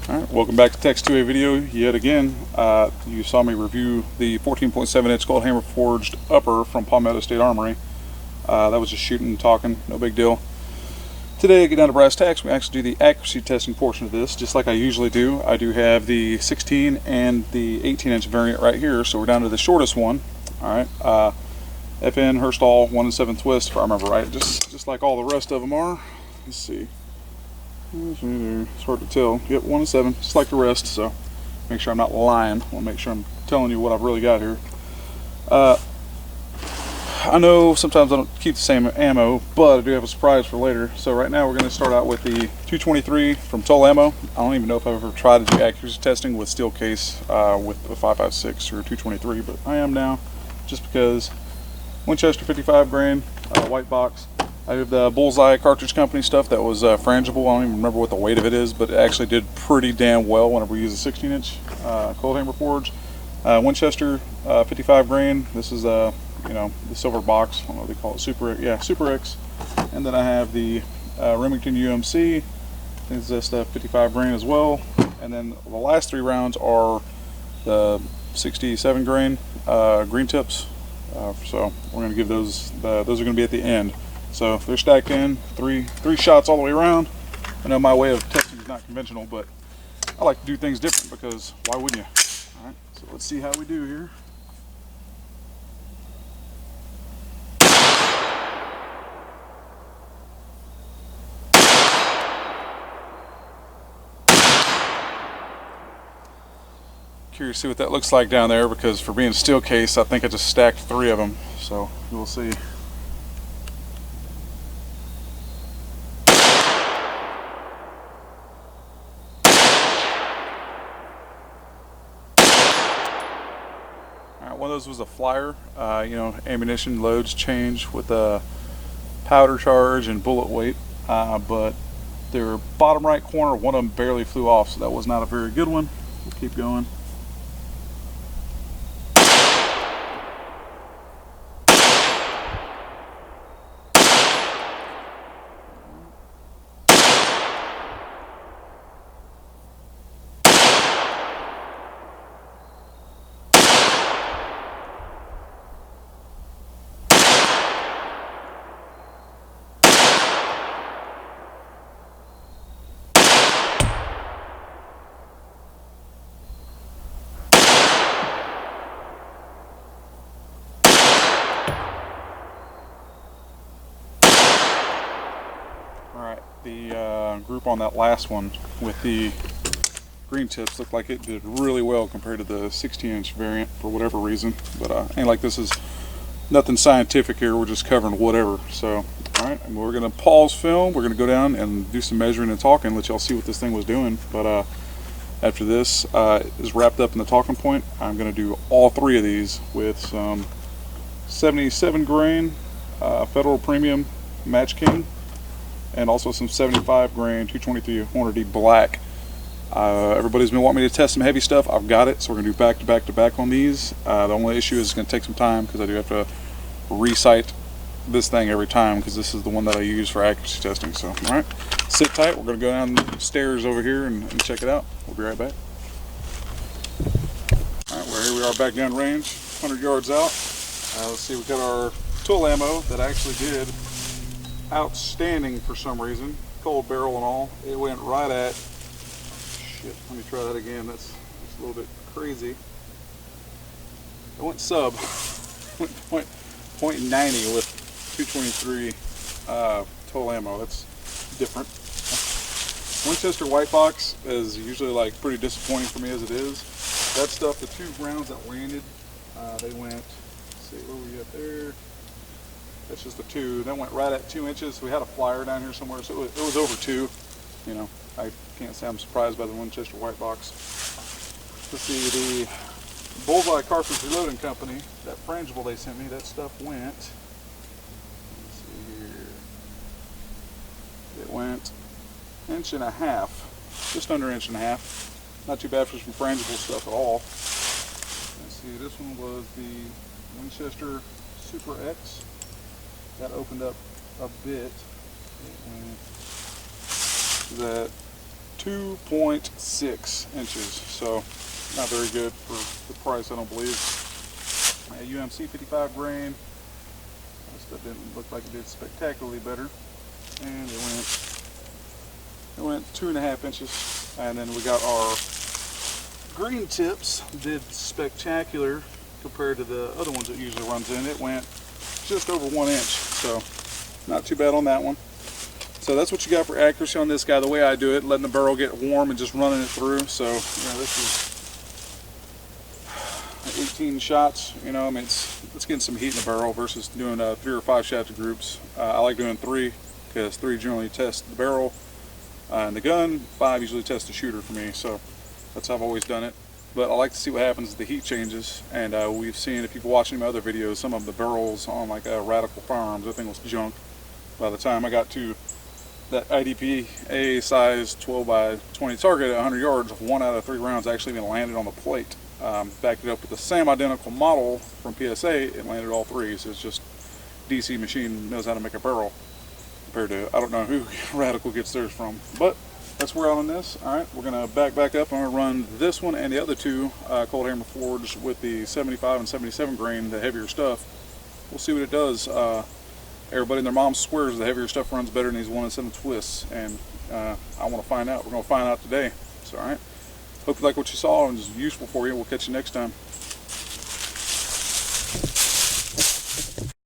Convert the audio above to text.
Alright, welcome back to Text 2A video yet again. You saw me review the 14.7 inch gold hammer forged upper from Palmetto State Armory. That was just shooting and talking, no big deal. Today I get down to brass tacks. We actually do the accuracy testing portion of this, just like I usually do. I do have the 16 and the 18 inch variant right here, so we're down to the shortest one. Alright, FN Herstall 1 7 twist, if I remember right, just like all the rest of them are. Let's see. It's hard to tell. Yep, 1 7, just like the rest, so make sure I'm not lying. I want to make sure I'm telling you what I've really got here. I know sometimes I don't keep the same ammo, but I do have a surprise for later. So right now we're going to start out with the 223 from Toll Ammo. I don't even know if I've ever tried to do accuracy testing with steel case with a 5.56 or 223, but I am now, just because. Winchester 55 grain, white box. I have the Bullseye Cartridge Company stuff that was frangible. I don't even remember what the weight of it is, but it actually did pretty damn well whenever we use a 16 inch cold hammer forge. Winchester 55 grain. This is the silver box. I don't know what they call it. Super X. And then I have the Remington UMC. It's just 55 grain as well. And then the last 3 rounds are the 67 grain green tips. So we're going to give those. Those are going to be at the end. So they're stacked in, three shots all the way around. I know my way of testing is not conventional, but I like to do things different because why wouldn't you? All right, so let's see how we do here. Curious to see what that looks like down there, because for being steel case, I think I just stacked 3 of them. So we'll see. One of those was a flyer, ammunition loads change with a powder charge and bullet weight, but their bottom right corner, one of them barely flew off, so that was not a very good one. We'll keep going. Alright, the group on that last one with the green tips looked like it did really well compared to the 16 inch variant for whatever reason, but ain't like this is nothing scientific here, we're just covering whatever. So alright, and we're going to pause film, we're going to go down and do some measuring and talking, let y'all see what this thing was doing. But after this is wrapped up in the talking point, I'm going to do all 3 of these with some 77 grain Federal Premium Match King, and also some 75 grain 223 Hornady Black. Everybody's been wanting me to test some heavy stuff. I've got it, so we're going to do back to back to back on these. The only issue is it's going to take some time because I do have to recite this thing every time because this is the one that I use for accuracy testing. So, alright, sit tight. We're going to go down the stairs over here and check it out. We'll be right back. Alright, well, here we are back down range, 100 yards out. Let's see, we got our tool ammo that actually did outstanding for some reason, cold barrel and all. It went right at, shit, let me try that again, that's a little bit crazy. It went sub, went .90 with 223 total ammo. That's different. Winchester white box is usually like pretty disappointing for me as it is. That stuff, the 2 rounds that landed, they went, let's see, where were we at there? That's just the 2. That went right at 2 inches. We had a flyer down here somewhere, so it was over 2. You know, I can't say I'm surprised by the Winchester white box. Let's see, the Bullseye Cartridge Reloading Company, that frangible they sent me, that stuff went, let's see here, it went 1.5 inches, just under 1.5 inches. Not too bad for some frangible stuff at all. Let's see, this one was the Winchester Super X. That opened up a bit. That 2.6 inches. So not very good for the price, I don't believe. UMC 55 grain. That didn't look like it did spectacularly better. And it went 2.5 inches. And then we got our green tips, did spectacular compared to the other ones it usually runs in. It went just over 1 inch, so not too bad on that one. So that's what you got for accuracy on this guy. The way I do it, letting the barrel get warm and just running it through. So this is 18 shots. I mean, it's getting some heat in the barrel versus doing 3 or 5 shafted groups. I like doing 3 because 3 generally tests the barrel and the gun. 5 usually tests the shooter for me. So that's how I've always done it. But I like to see what happens as the heat changes. And we've seen, if you've watched my other videos, some of the barrels on like Radical Firearms, I think was junk. By the time I got to that IDPA size 12 by 20 target at 100 yards, 1 out of 3 rounds actually even landed on the plate. Backed it up with the same identical model from PSA, it landed all 3. So it's just DC machine knows how to make a barrel compared to, I don't know who Radical gets theirs from. But that's where I'm on this. Alright, we're going to back up. I'm going to run this one and the other 2 Cold Hammer Forge with the 75 and 77 grain, the heavier stuff. We'll see what it does. Everybody and their mom swears the heavier stuff runs better than these 1 in 7 twists, and I want to find out. We're going to find out today. So, alright, hope you like what you saw and it's useful for you. We'll catch you next time.